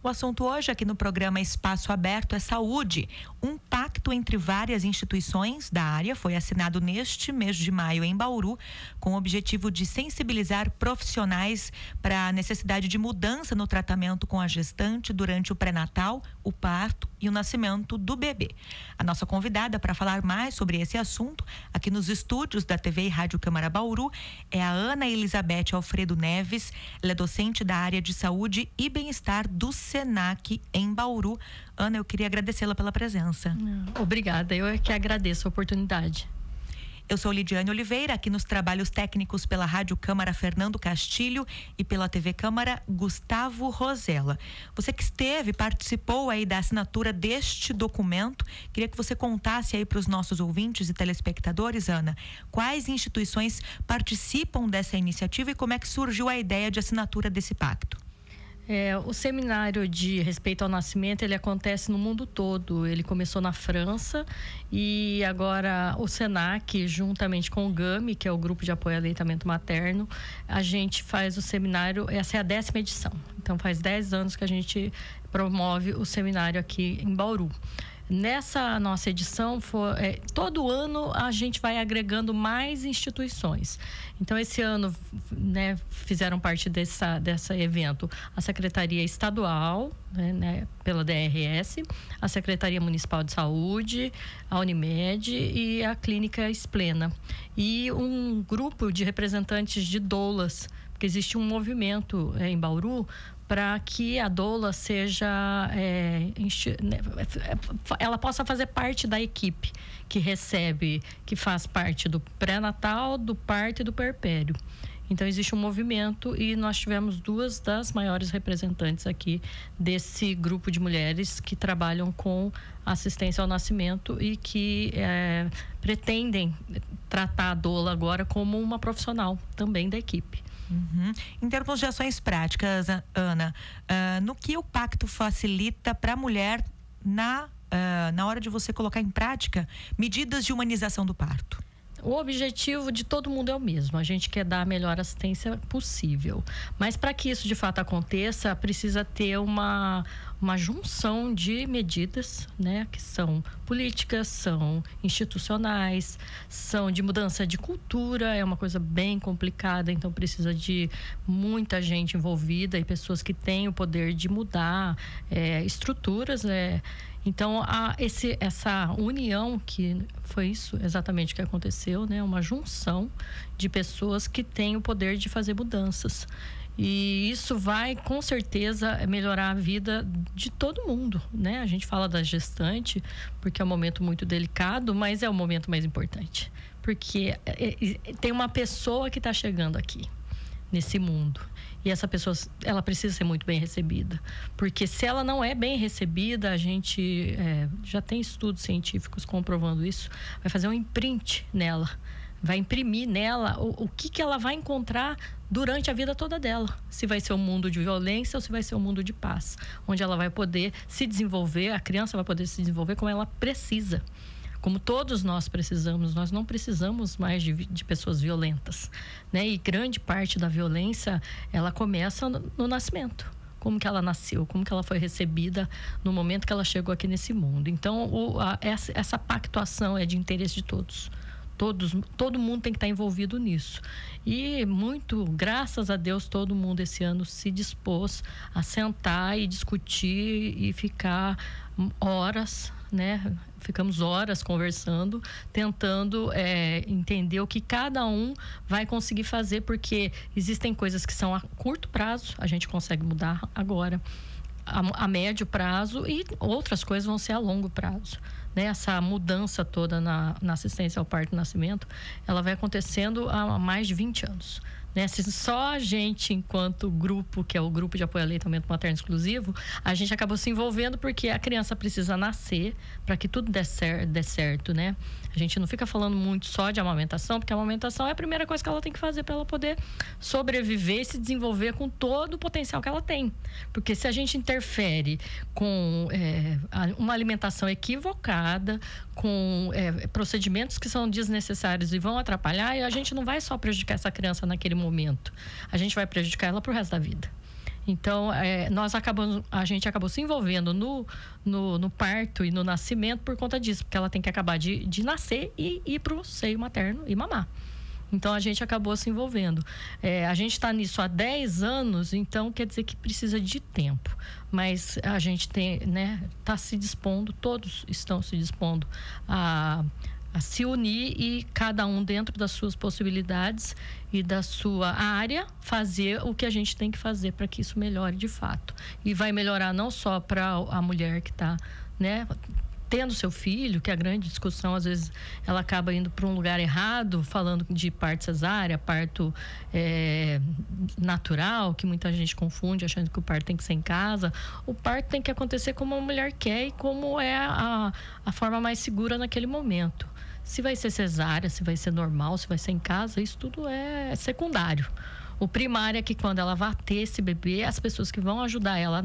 O assunto hoje aqui no programa Espaço Aberto é saúde. Um pacto entre várias instituições da área foi assinado neste mês de maio em Bauru, com o objetivo de sensibilizar profissionais para a necessidade de mudança no tratamento com a gestante durante o pré-natal, o parto e o nascimento do bebê. A nossa convidada para falar mais sobre esse assunto, aqui nos estúdios da TV e Rádio Câmara Bauru, é a Ana Elizabeth Alfredo Neves. Ela é docente da área de saúde e bem-estar do SENAC em Bauru. Ana, eu queria agradecê-la pela presença. Obrigada, eu é que agradeço a oportunidade. Eu sou Lidiane Oliveira, aqui nos trabalhos técnicos pela Rádio Câmara Fernando Castilho e pela TV Câmara Gustavo Rosella. Você que participou aí da assinatura deste documento, queria que você contasse aí para os nossos ouvintes e telespectadores, Ana, quais instituições participam dessa iniciativa e como é que surgiu a ideia de assinatura desse pacto. O seminário de respeito ao nascimento, ele acontece no mundo todo. Ele começou na França e agora o SENAC, juntamente com o GAMI, que é o Grupo de Apoio ao Aleitamento Materno, a gente faz o seminário, essa é a 10ª edição. Então faz 10 anos que a gente promove o seminário aqui em Bauru. Nessa nossa edição, todo ano a gente vai agregando mais instituições. Então, esse ano, né, fizeram parte desse evento a Secretaria Estadual, né, pela DRS, a Secretaria Municipal de Saúde, a Unimed e a Clínica Esplena. E um grupo de representantes de doulas, porque existe um movimento em Bauru para que a doula seja, ela possa fazer parte da equipe que faz parte do pré-natal, do parto e do puerpério. Então existe um movimento e nós tivemos 2 das maiores representantes aqui desse grupo de mulheres que trabalham com assistência ao nascimento e que pretendem tratar a doula agora como uma profissional também da equipe. Uhum. Em termos de ações práticas, Ana, no que o pacto facilita para a mulher na hora de você colocar em prática medidas de humanização do parto? O objetivo de todo mundo é o mesmo. A gente quer dar a melhor assistência possível. Mas para que isso de fato aconteça, precisa ter uma junção de medidas, né? Que são políticas, são institucionais, são de mudança de cultura. É uma coisa bem complicada, então precisa de muita gente envolvida e pessoas que têm o poder de mudar estruturas, Então, essa união, que foi isso exatamente que aconteceu, né? Uma junção de pessoas que têm o poder de fazer mudanças. E isso vai, com certeza, melhorar a vida de todo mundo, né? A gente fala da gestante, porque é um momento muito delicado, mas é o momento mais importante. Porque tem uma pessoa que está chegando aqui, nesse mundo. E essa pessoa, ela precisa ser muito bem recebida. Porque se ela não é bem recebida, a gente já tem estudos científicos comprovando isso, vai fazer um imprint nela, vai imprimir nela o que ela vai encontrar durante a vida toda dela. Se vai ser um mundo de violência ou se vai ser um mundo de paz, onde ela vai poder se desenvolver, a criança vai poder se desenvolver como ela precisa. Como todos nós precisamos, nós não precisamos mais de pessoas violentas, né? E grande parte da violência, ela começa no nascimento. Como que ela nasceu, como que ela foi recebida no momento que ela chegou aqui nesse mundo. Então, essa pactuação é de interesse de todos. Todo mundo tem que estar envolvido nisso. E muito, graças a Deus, todo mundo esse ano se dispôs a sentar e discutir e ficar horas, né? Ficamos horas conversando, tentando entender o que cada um vai conseguir fazer, porque existem coisas que são a curto prazo, a gente consegue mudar agora, a médio prazo, e outras coisas vão ser a longo prazo. Né? Essa mudança toda na assistência ao parto e nascimento, ela vai acontecendo há mais de 20 anos. Né? Se só a gente, enquanto grupo, que é o Grupo de Apoio ao Aleitamento Materno Exclusivo, a gente acabou se envolvendo porque a criança precisa nascer para que tudo dê certo, né? A gente não fica falando muito só de amamentação, porque a amamentação é a primeira coisa que ela tem que fazer para ela poder sobreviver e se desenvolver com todo o potencial que ela tem. Porque se a gente interfere com uma alimentação equivocada, com procedimentos que são desnecessários e vão atrapalhar, a gente não vai só prejudicar essa criança naquele momento, a gente vai prejudicar ela pro resto da vida. Então, a gente acabou se envolvendo no parto e no nascimento por conta disso, porque ela tem que acabar de nascer e ir para o seio materno e mamar. Então, a gente acabou se envolvendo. A gente está nisso há 10 anos, então quer dizer que precisa de tempo. Mas a gente está se dispondo, todos estão se dispondo a se unir e cada um dentro das suas possibilidades e da sua área fazer o que a gente tem que fazer para que isso melhore de fato. E vai melhorar não só para a mulher que está, tendo seu filho, que a grande discussão, às vezes, ela acaba indo para um lugar errado, falando de parto cesárea, parto natural, que muita gente confunde, achando que o parto tem que ser em casa. O parto tem que acontecer como a mulher quer e como é a forma mais segura naquele momento. Se vai ser cesárea, se vai ser normal, se vai ser em casa, isso tudo é secundário. O primário é que quando ela vai ter esse bebê, as pessoas que vão ajudar ela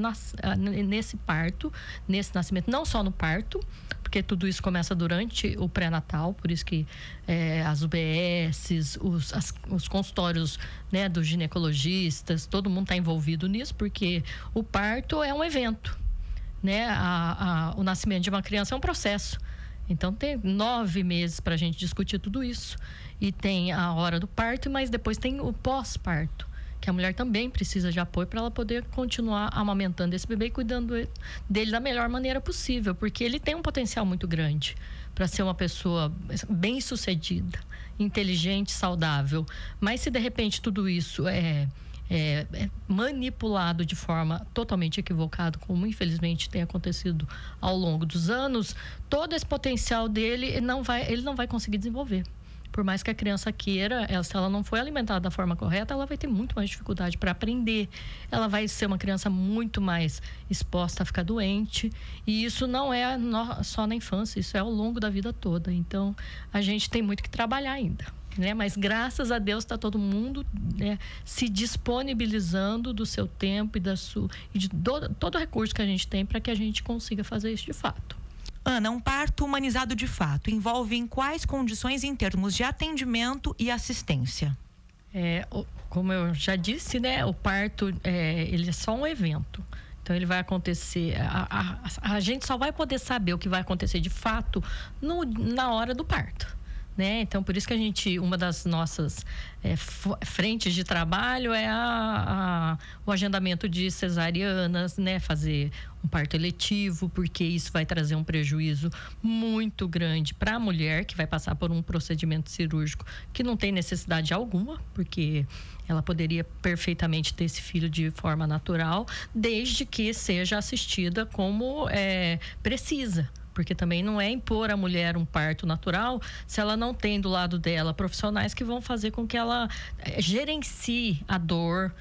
nesse parto, nesse nascimento, não só no parto, porque tudo isso começa durante o pré-natal, por isso que as UBSs, os consultórios dos ginecologistas, todo mundo está envolvido nisso, porque o parto é um evento, o nascimento de uma criança é um processo. Então, tem 9 meses para a gente discutir tudo isso. E tem a hora do parto, mas depois tem o pós-parto, que a mulher também precisa de apoio para ela poder continuar amamentando esse bebê e cuidando dele da melhor maneira possível, porque ele tem um potencial muito grande para ser uma pessoa bem-sucedida, inteligente, saudável. Mas se de repente tudo isso é manipulado de forma totalmente equivocada, como infelizmente tem acontecido ao longo dos anos, todo esse potencial dele ele não vai conseguir desenvolver. Por mais que a criança queira, se ela não foi alimentada da forma correta, ela vai ter muito mais dificuldade para aprender. Ela vai ser uma criança muito mais exposta a ficar doente. E isso não é só na infância, isso é ao longo da vida toda. Então, a gente tem muito que trabalhar ainda. Mas graças a Deus está todo mundo se disponibilizando do seu tempo e de todo o recurso que a gente tem para que a gente consiga fazer isso de fato. Ana, um parto humanizado de fato envolve em quais condições em termos de atendimento e assistência? Como eu já disse, o parto ele é só um evento. Então, ele vai acontecer... A gente só vai poder saber o que vai acontecer de fato na hora do parto. Então, por isso que uma das nossas frentes de trabalho é o agendamento de cesarianas, fazer um parto eletivo, porque isso vai trazer um prejuízo muito grande para a mulher que vai passar por um procedimento cirúrgico que não tem necessidade alguma, porque ela poderia perfeitamente ter esse filho de forma natural, desde que seja assistida como precisa. Porque também não é impor à mulher um parto natural se ela não tem do lado dela profissionais que vão fazer com que ela gerencie a dor,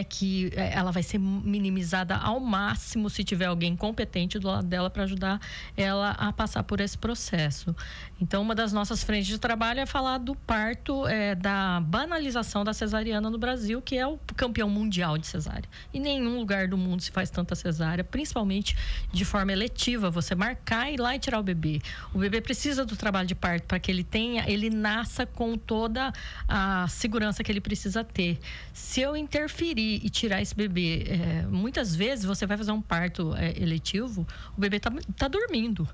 que ela vai ser minimizada ao máximo se tiver alguém competente do lado dela para ajudar ela a passar por esse processo. Então, uma das nossas frentes de trabalho é falar do parto, da banalização da cesariana no Brasil, que é o campeão mundial de cesárea. Em nenhum lugar do mundo se faz tanta cesárea, principalmente de forma eletiva, você marcar e ir lá e tirar o bebê. O bebê precisa do trabalho de parto para que ele nasça com toda a segurança que ele precisa ter. Se eu interferir e tirar esse bebê, muitas vezes você vai fazer um parto eletivo, o bebê tá dormindo.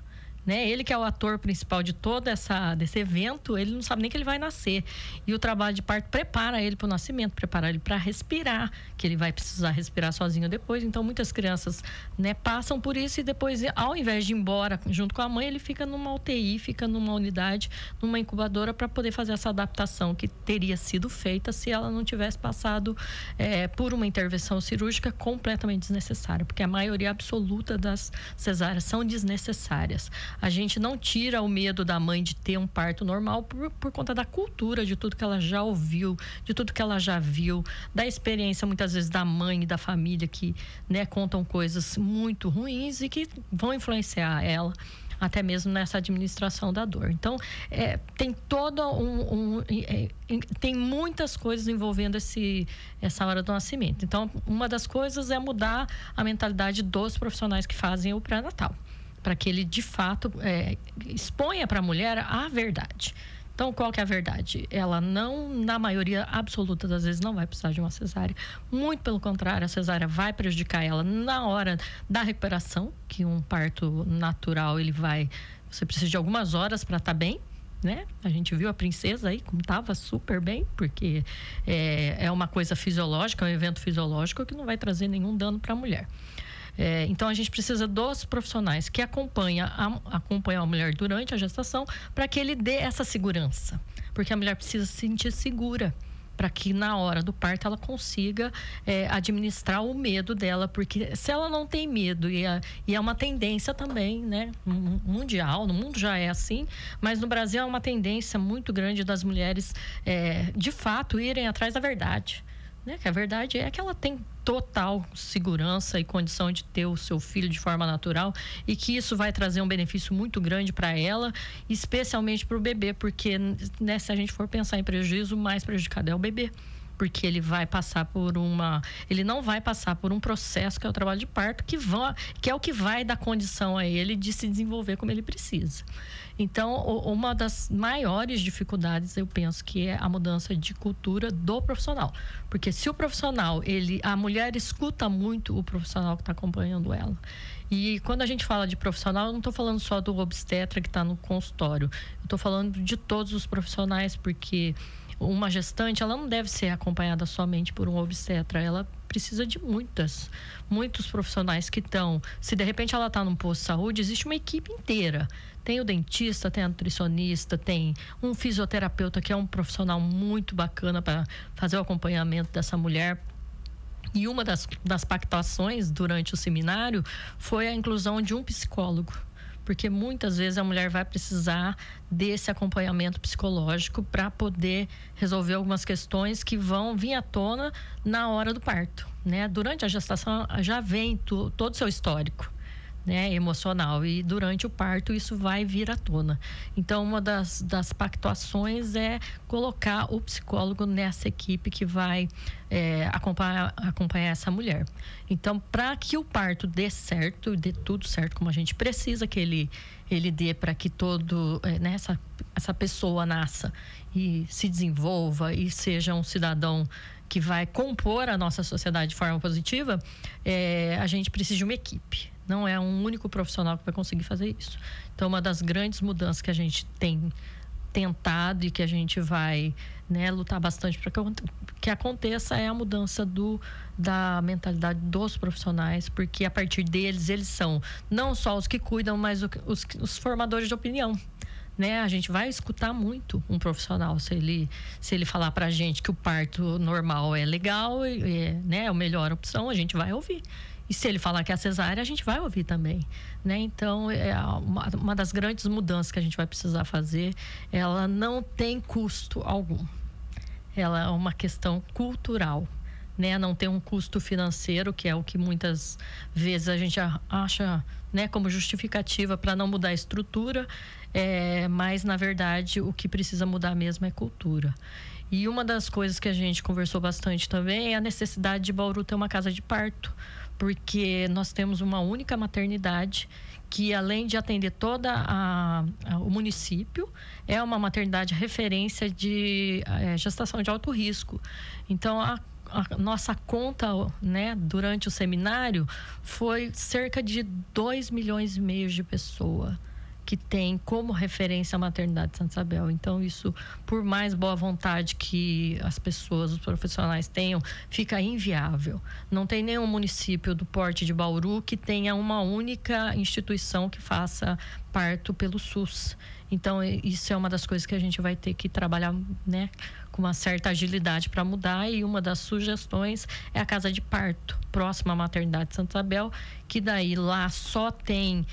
Ele que é o ator principal de desse evento, ele não sabe nem que ele vai nascer. E o trabalho de parto prepara ele para o nascimento, prepara ele para respirar, que ele vai precisar respirar sozinho depois. Então, muitas crianças passam por isso e depois, ao invés de ir embora junto com a mãe, ele fica numa UTI, fica numa unidade, numa incubadora para poder fazer essa adaptação que teria sido feita se ela não tivesse passado por uma intervenção cirúrgica completamente desnecessária, porque a maioria absoluta das cesáreas são desnecessárias. A gente não tira o medo da mãe de ter um parto normal por conta da cultura, de tudo que ela já ouviu, de tudo que ela já viu, da experiência muitas vezes da mãe e da família que contam coisas muito ruins e que vão influenciar ela até mesmo nessa administração da dor. Então, tem tem muitas coisas envolvendo essa hora do nascimento. Então, uma das coisas é mudar a mentalidade dos profissionais que fazem o pré-natal, para que ele, de fato, exponha para a mulher a verdade. Então, qual que é a verdade? Ela não, na maioria absoluta das vezes, não vai precisar de uma cesárea. Muito pelo contrário, a cesárea vai prejudicar ela na hora da recuperação, que um parto natural, você precisa de algumas horas para estar bem, né? A gente viu a princesa aí, como estava super bem, porque é uma coisa fisiológica, é um evento fisiológico que não vai trazer nenhum dano para a mulher. Então, a gente precisa dos profissionais que acompanham a mulher durante a gestação para que ele dê essa segurança. Porque a mulher precisa se sentir segura para que na hora do parto ela consiga administrar o medo dela. Porque se ela não tem medo, e é uma tendência também, né, mundial, no mundo já é assim, mas no Brasil é uma tendência muito grande das mulheres, de fato, irem atrás da verdade. Né? Que a verdade é que ela tem total segurança e condição de ter o seu filho de forma natural e que isso vai trazer um benefício muito grande para ela, especialmente para o bebê, porque, né, se a gente for pensar em prejuízo, o mais prejudicado é o bebê. Porque ele não vai passar por um processo que é o trabalho de parto, que é o que vai dar condição a ele de se desenvolver como ele precisa. Então, uma das maiores dificuldades, eu penso, que é a mudança de cultura do profissional. Porque se o profissional, a mulher escuta muito o profissional que está acompanhando ela. E quando a gente fala de profissional, eu não estou falando só do obstetra que está no consultório. Eu estou falando de todos os profissionais, porque uma gestante, ela não deve ser acompanhada somente por um obstetra, ela precisa de muitos profissionais que estão, se de repente ela está num posto de saúde, existe uma equipe inteira, tem o dentista, tem a nutricionista, tem um fisioterapeuta que é um profissional muito bacana para fazer o acompanhamento dessa mulher. E uma das pactuações durante o seminário foi a inclusão de um psicólogo. Porque muitas vezes a mulher vai precisar desse acompanhamento psicológico para poder resolver algumas questões que vão vir à tona na hora do parto, né? Durante a gestação já vem todo o seu histórico, né, emocional, e durante o parto isso vai vir à tona. Então, uma das pactuações é colocar o psicólogo nessa equipe que vai acompanhar essa mulher. Então, para que o parto dê certo, dê tudo certo como a gente precisa que ele dê, para que essa pessoa nasça e se desenvolva e seja um cidadão que vai compor a nossa sociedade de forma positiva, a gente precisa de uma equipe. Não é um único profissional que vai conseguir fazer isso. Então, uma das grandes mudanças que a gente tem tentado e que a gente vai, né, lutar bastante para que aconteça é a mudança da mentalidade dos profissionais, porque a partir deles, eles são não só os que cuidam, mas os formadores de opinião. Né? A gente vai escutar muito um profissional. Se ele falar pra gente que o parto normal é legal, né, é a melhor opção, a gente vai ouvir. E se ele falar que é a cesárea, a gente vai ouvir também, né? Então, uma das grandes mudanças que a gente vai precisar fazer, ela não tem custo algum. Ela é uma questão cultural, né? Não tem um custo financeiro, que é o que muitas vezes a gente acha, né, como justificativa para não mudar a estrutura, mas, na verdade, o que precisa mudar mesmo é cultura. E uma das coisas que a gente conversou bastante também é a necessidade de Bauru ter uma casa de parto, porque nós temos uma única maternidade que, além de atender toda o município, é uma maternidade referência de gestação de alto risco. Então, a nossa conta, né, durante o seminário foi cerca de 2,5 milhões de pessoas que tem como referência a maternidade de Santa Isabel. Então, isso, por mais boa vontade que as pessoas, os profissionais tenham, fica inviável. Não tem nenhum município do porte de Bauru que tenha uma única instituição que faça parto pelo SUS. Então, isso é uma das coisas que a gente vai ter que trabalhar, né, com uma certa agilidade para mudar. E uma das sugestões é a casa de parto, próxima à maternidade de Santa Isabel, que daí lá só tem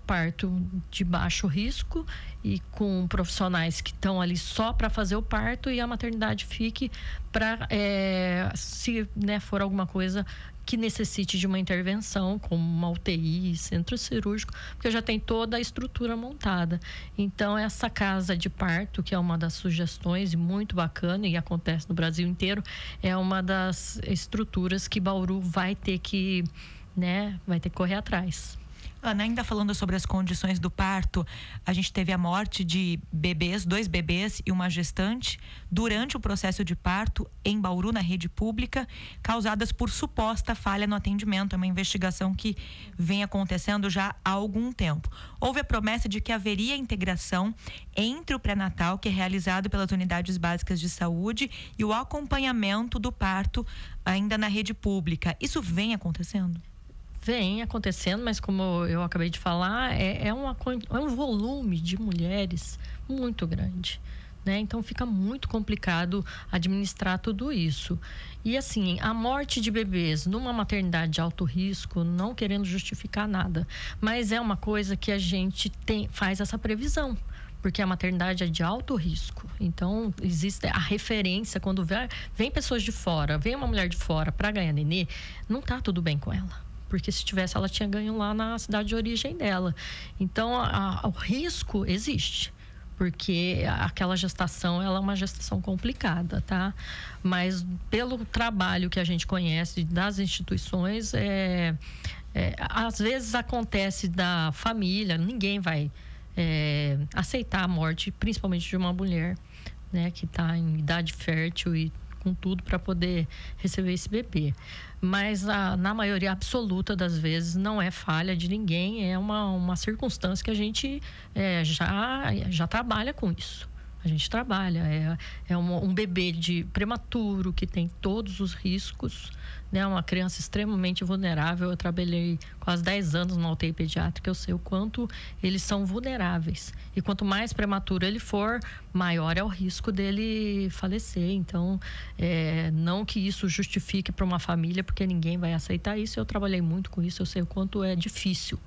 parto de baixo risco e com profissionais que estão ali só para fazer o parto, e a maternidade fique para, se, né, for alguma coisa que necessite de uma intervenção, como uma UTI, centro cirúrgico, porque já tem toda a estrutura montada. Então, essa casa de parto, que é uma das sugestões muito bacana e acontece no Brasil inteiro, é uma das estruturas que Bauru vai ter que correr atrás. Ana, ainda falando sobre as condições do parto, a gente teve a morte de bebês, 2 bebês e uma gestante, durante o processo de parto em Bauru, na rede pública, causadas por suposta falha no atendimento. É uma investigação que vem acontecendo já há algum tempo. Houve a promessa de que haveria integração entre o pré-natal, que é realizado pelas unidades básicas de saúde, e o acompanhamento do parto ainda na rede pública. Isso vem acontecendo? Vem acontecendo, mas como eu acabei de falar, é um volume de mulheres muito grande, né? Então fica muito complicado administrar tudo isso. E assim, a morte de bebês numa maternidade de alto risco, não querendo justificar nada, mas é uma coisa que a gente faz essa previsão. Porque a maternidade é de alto risco. Então, existe a referência quando vem pessoas de fora, vem uma mulher de fora para ganhar nenê, não tá tudo bem com ela. Porque se tivesse, ela tinha ganho lá na cidade de origem dela. Então, o risco existe. Porque aquela gestação, ela é uma gestação complicada, tá? Mas pelo trabalho que a gente conhece das instituições, às vezes acontece da família, ninguém vai aceitar a morte, principalmente de uma mulher, né? Que está em idade fértil e com tudo para poder receber esse bebê. Mas na maioria absoluta das vezes não é falha de ninguém, é uma circunstância que a gente já trabalha com isso. A gente trabalha, um bebê de prematuro que tem todos os riscos, né? Uma criança extremamente vulnerável. Eu trabalhei quase 10 anos na UTI pediátrica, eu sei o quanto eles são vulneráveis. E quanto mais prematuro ele for, maior é o risco dele falecer. Então, não que isso justifique para uma família, porque ninguém vai aceitar isso. Eu trabalhei muito com isso, eu sei o quanto é difícil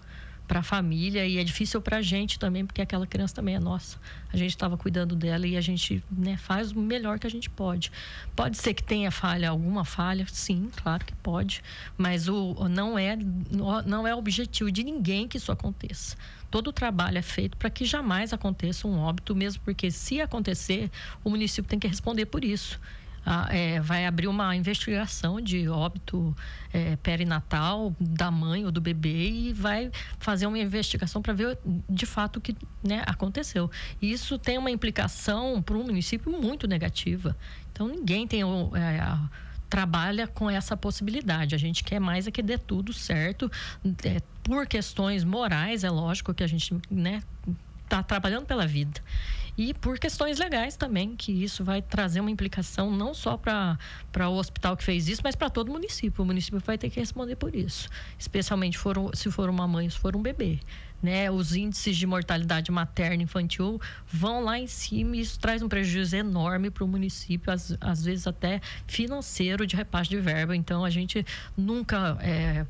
para a família e é difícil para a gente também, porque aquela criança também é nossa. A gente estava cuidando dela e a gente, né, faz o melhor que a gente pode. Pode ser que tenha alguma falha, sim, claro que pode, mas não é objetivo de ninguém que isso aconteça. Todo o trabalho é feito para que jamais aconteça um óbito, mesmo porque se acontecer, o município tem que responder por isso. Vai abrir uma investigação de óbito perinatal da mãe ou do bebê e vai fazer uma investigação para ver de fato o que, né, aconteceu. E isso tem uma implicação para o município muito negativa. Então ninguém trabalha com essa possibilidade. A gente quer mais que dê tudo certo, por questões morais, é lógico que a gente, né, está trabalhando pela vida. E por questões legais também, que isso vai trazer uma implicação não só para o hospital que fez isso, mas para todo o município. O município vai ter que responder por isso, especialmente se for uma mãe, se for um bebê, né? Os índices de mortalidade materna e infantil vão lá em cima e isso traz um prejuízo enorme para o município, às vezes até financeiro, de repasse de verba. Então, a gente nunca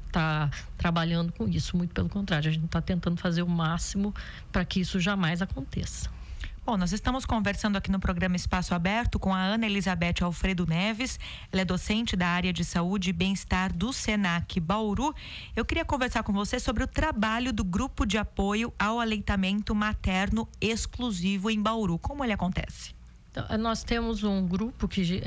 está trabalhando com isso, muito pelo contrário, a gente está tentando fazer o máximo para que isso jamais aconteça. Bom, nós estamos conversando aqui no programa Espaço Aberto com a Ana Elizabeth Alfredo Neves. Ela é docente da área de saúde e bem-estar do SENAC Bauru. Eu queria conversar com você sobre o trabalho do grupo de apoio ao aleitamento materno exclusivo em Bauru. Como ele acontece? Então, nós temos um grupo que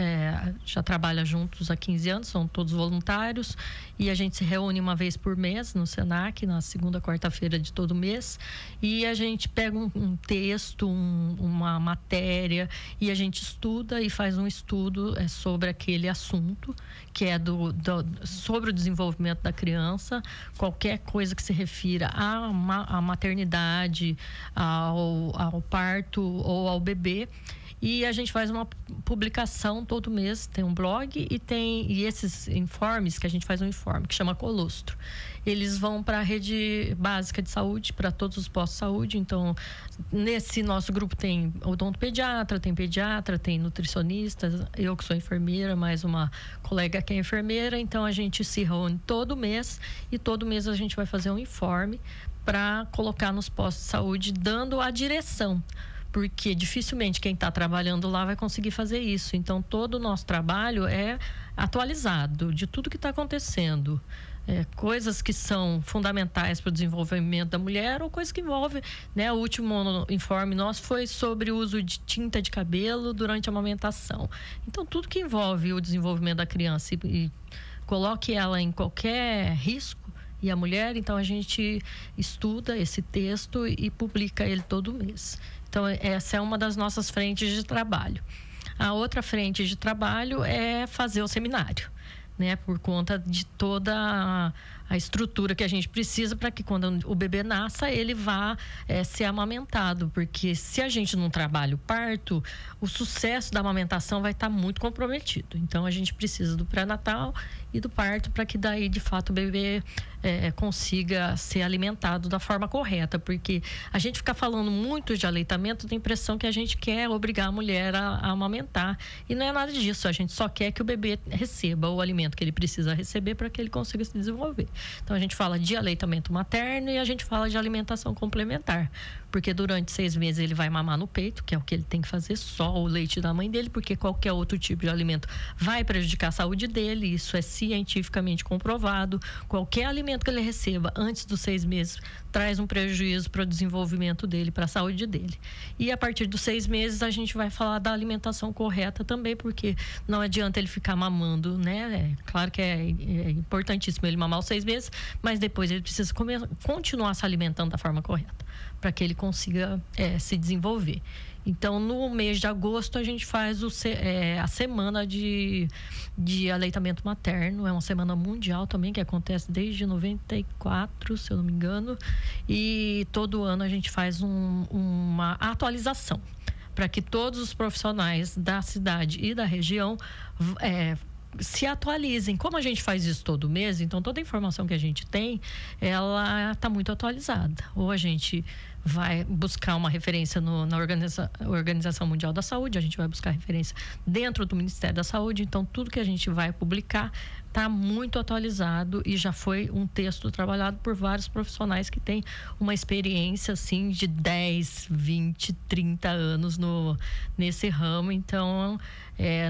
já trabalha juntos há 15 anos, são todos voluntários, e a gente se reúne uma vez por mês no SENAC, na segunda quarta-feira de todo mês, e a gente pega um texto, uma matéria, e a gente estuda e faz um estudo sobre aquele assunto, que é sobre o desenvolvimento da criança, qualquer coisa que se refira à maternidade, ao parto ou ao bebê. E a gente faz uma publicação todo mês, tem um blog e esses informes, que a gente faz um informe que chama Colostro. Eles vão para a rede básica de saúde, para todos os postos de saúde. Então, nesse nosso grupo tem odontopediatra, tem nutricionista, eu que sou enfermeira, mais uma colega que é enfermeira. Então, a gente se reúne todo mês e todo mês a gente vai fazer um informe para colocar nos postos de saúde, dando a direção. Porque dificilmente quem está trabalhando lá vai conseguir fazer isso. Então, todo o nosso trabalho é atualizado de tudo que está acontecendo. Coisas que são fundamentais para o desenvolvimento da mulher ou coisas que envolvem, né? O último informe nosso foi sobre o uso de tinta de cabelo durante a amamentação. Então, tudo que envolve o desenvolvimento da criança e coloque ela em qualquer risco, e a mulher. Então a gente estuda esse texto e publica ele todo mês. Então essa é uma das nossas frentes de trabalho. A outra frente de trabalho é fazer o seminário, né? Por conta de toda a estrutura que a gente precisa para que quando o bebê nasça, ele vá ser amamentado. Porque se a gente não trabalha o parto, o sucesso da amamentação vai estar muito comprometido. Então, a gente precisa do pré-natal e do parto para que daí, de fato, o bebê consiga ser alimentado da forma correta. Porque a gente fica falando muito de aleitamento, tem a impressão que a gente quer obrigar a mulher a amamentar. E não é nada disso. A gente só quer que o bebê receba o alimento que ele precisa receber para que ele consiga se desenvolver. Então, a gente fala de aleitamento materno e a gente fala de alimentação complementar. Porque durante 6 meses ele vai mamar no peito, que é o que ele tem que fazer, só o leite da mãe dele, porque qualquer outro tipo de alimento vai prejudicar a saúde dele. Isso é cientificamente comprovado. Qualquer alimento que ele receba antes dos 6 meses traz um prejuízo para o desenvolvimento dele, para a saúde dele. E a partir dos 6 meses a gente vai falar da alimentação correta também, porque não adianta ele ficar mamando, né? Claro que é importantíssimo ele mamar os 6 meses, mas depois ele precisa continuar se alimentando da forma correta, para que ele consiga se desenvolver. Então, no mês de agosto, a gente faz a semana de aleitamento materno. É uma semana mundial também, que acontece desde 94, se eu não me engano. E todo ano a gente faz uma atualização para que todos os profissionais da cidade e da região se atualizem. Como a gente faz isso todo mês, então toda a informação que a gente tem, ela está muito atualizada. Ou a gente vai buscar uma referência na Organização Mundial da Saúde, a gente vai buscar referência dentro do Ministério da Saúde. Então tudo que a gente vai publicar está muito atualizado e já foi um texto trabalhado por vários profissionais que têm uma experiência assim de 10, 20, 30 anos nesse ramo. Então,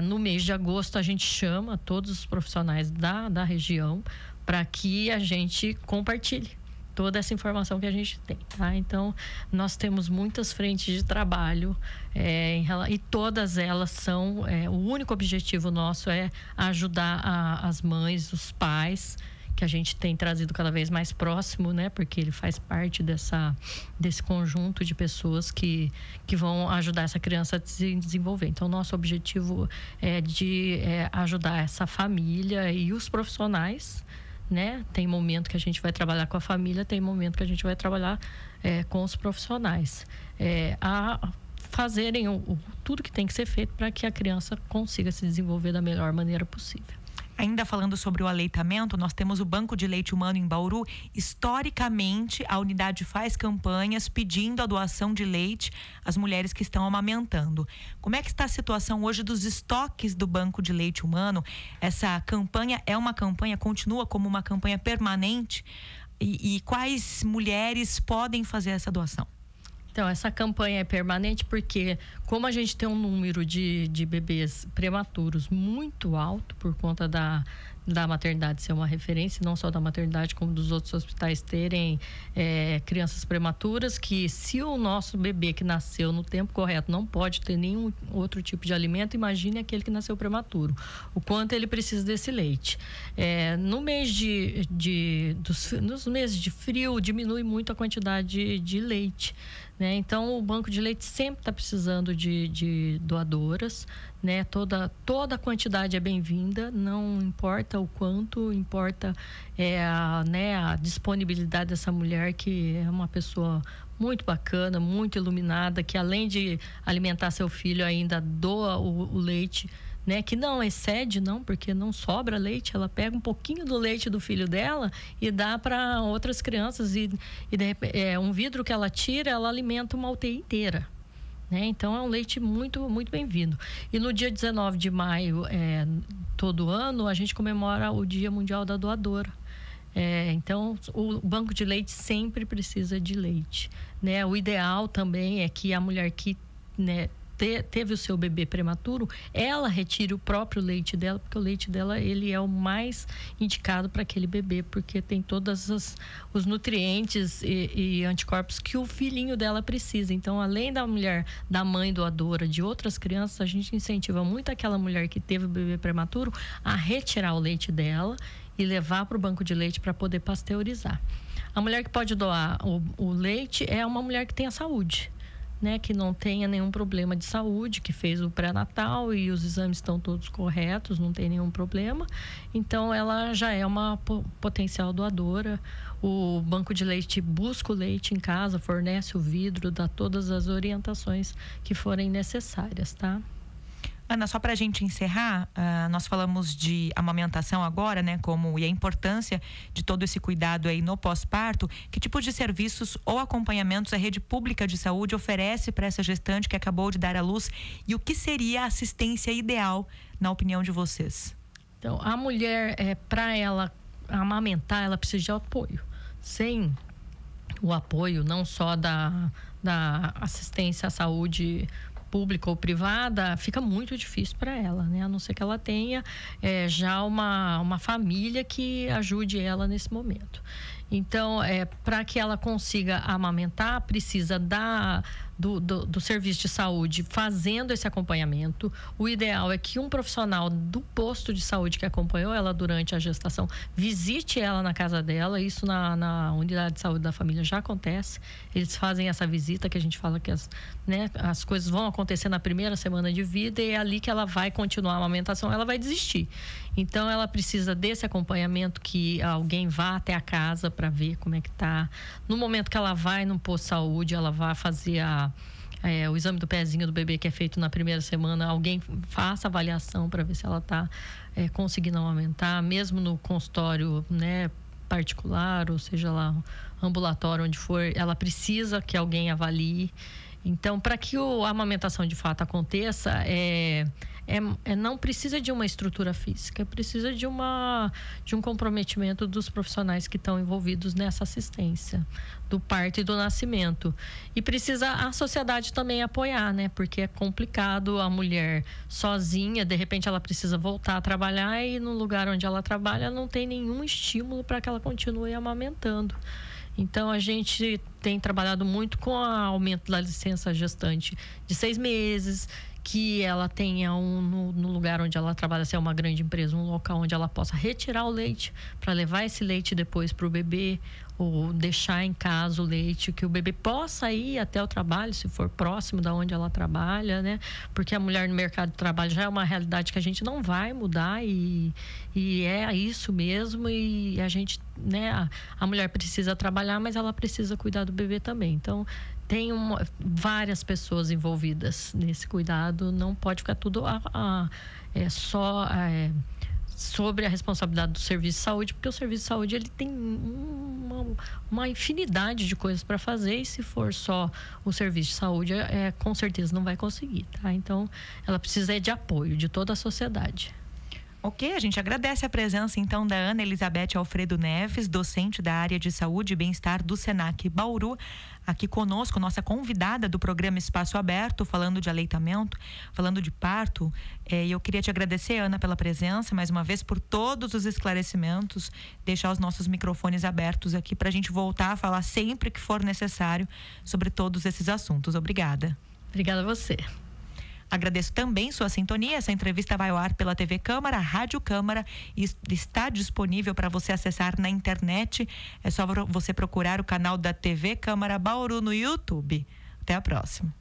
no mês de agosto a gente chama todos os profissionais da região para que a gente compartilhe toda essa informação que a gente tem, tá? Então, nós temos muitas frentes de trabalho e todas elas são... o único objetivo nosso é ajudar as mães, os pais, que a gente tem trazido cada vez mais próximo, né? Porque ele faz parte desse conjunto de pessoas que vão ajudar essa criança a se desenvolver. Então, nosso objetivo é de ajudar essa família e os profissionais, né? Tem momento que a gente vai trabalhar com a família, tem momento que a gente vai trabalhar com os profissionais a fazerem tudo que tem que ser feito para que a criança consiga se desenvolver da melhor maneira possível. Ainda falando sobre o aleitamento, nós temos o Banco de Leite Humano em Bauru. Historicamente, a unidade faz campanhas pedindo a doação de leite às mulheres que estão amamentando. Como é que está a situação hoje dos estoques do Banco de Leite Humano? Essa campanha continua como uma campanha permanente? E quais mulheres podem fazer essa doação? Então, essa campanha é permanente porque, como a gente tem um número de bebês prematuros muito alto por conta da maternidade ser uma referência, não só da maternidade como dos outros hospitais terem crianças prematuras, que se o nosso bebê que nasceu no tempo correto não pode ter nenhum outro tipo de alimento, imagine aquele que nasceu prematuro, o quanto ele precisa desse leite. No mês nos meses de frio diminui muito a quantidade de leite, né? Então o banco de leite sempre está precisando de doadoras, né? Toda a quantidade é bem-vinda, não importa o quanto, importa a disponibilidade dessa mulher, que é uma pessoa muito bacana, muito iluminada, que além de alimentar seu filho ainda doa o leite, né, que não excede, porque não sobra leite. Ela pega um pouquinho do leite do filho dela e dá para outras crianças, e de repente, um vidro que ela tira, ela alimenta uma UTI inteira, né? Então é um leite muito, muito bem-vindo. E no dia 19 de maio, todo ano, a gente comemora o Dia Mundial da Doadora. Então o banco de leite sempre precisa de leite, né? O ideal também é que a mulher que, né, teve o seu bebê prematuro, ela retire o próprio leite dela, porque o leite dela ele é o mais indicado para aquele bebê, porque tem todos os nutrientes e anticorpos que o filhinho dela precisa. Então, além da mãe doadora de outras crianças, a gente incentiva muito aquela mulher que teve o bebê prematuro a retirar o leite dela e levar para o banco de leite para poder pasteurizar. A mulher que pode doar o leite é uma mulher que tenha saúde, né, que não tenha nenhum problema de saúde, que fez o pré-natal e os exames estão todos corretos, não tem nenhum problema. Então, ela já é uma potencial doadora. O banco de leite busca o leite em casa, fornece o vidro, dá todas as orientações que forem necessárias, tá? Ana, só para a gente encerrar, nós falamos de amamentação agora, né? E a importância de todo esse cuidado aí no pós-parto. Que tipos de serviços ou acompanhamentos a rede pública de saúde oferece para essa gestante que acabou de dar à luz? E o que seria a assistência ideal, na opinião de vocês? Então, a mulher, para ela amamentar, ela precisa de apoio. Sem o apoio, não só da assistência à saúde pública ou privada, fica muito difícil para ela, né? A não ser que ela tenha já uma família que ajude ela nesse momento. Então, para que ela consiga amamentar, precisa do serviço de saúde fazendo esse acompanhamento. O ideal é que um profissional do posto de saúde que acompanhou ela durante a gestação visite ela na casa dela. Isso na unidade de saúde da família já acontece. Eles fazem essa visita, que a gente fala que as coisas vão acontecer na primeira semana de vida, e é ali que ela vai continuar a amamentação, ela vai desistir. Então, ela precisa desse acompanhamento, que alguém vá até a casa para ver como é que tá. No momento que ela vai no posto de saúde, ela vai fazer o exame do pezinho do bebê, que é feito na primeira semana. Alguém faça avaliação para ver se ela está conseguindo amamentar, mesmo no consultório, né, particular, ou seja lá, ambulatório, onde for, ela precisa que alguém avalie. Então, para que a amamentação de fato aconteça, não precisa de uma estrutura física, precisa de um comprometimento dos profissionais que estão envolvidos nessa assistência do parto e do nascimento. E precisa a sociedade também apoiar, né? Porque é complicado a mulher sozinha, de repente ela precisa voltar a trabalhar, e no lugar onde ela trabalha não tem nenhum estímulo para que ela continue amamentando. Então, a gente tem trabalhado muito com o aumento da licença gestante de 6 meses, que ela tenha no lugar onde ela trabalha, se é uma grande empresa, um local onde ela possa retirar o leite para levar esse leite depois para o bebê, ou deixar em casa o leite, que o bebê possa ir até o trabalho, se for próximo da onde ela trabalha, né? Porque a mulher no mercado de trabalho já é uma realidade que a gente não vai mudar, e é isso mesmo, e a gente, né? A mulher precisa trabalhar, mas ela precisa cuidar do bebê também. Então, tem várias pessoas envolvidas nesse cuidado, não pode ficar tudo sobre a responsabilidade do serviço de saúde, porque o serviço de saúde ele tem uma infinidade de coisas para fazer, e se for só o serviço de saúde, com certeza não vai conseguir, tá? Então, ela precisa de apoio de toda a sociedade. Ok, a gente agradece a presença então da Ana Elizabeth Alfredo Neves, docente da área de saúde e bem-estar do Senac Bauru, aqui conosco, nossa convidada do programa Espaço Aberto, falando de aleitamento, falando de parto. E eu queria te agradecer, Ana, pela presença, mais uma vez, por todos os esclarecimentos, deixar os nossos microfones abertos aqui para a gente voltar a falar sempre que for necessário sobre todos esses assuntos. Obrigada. Obrigada a você. Agradeço também sua sintonia. Essa entrevista vai ao ar pela TV Câmara, Rádio Câmara, e está disponível para você acessar na internet. É só você procurar o canal da TV Câmara Bauru no YouTube. Até a próxima.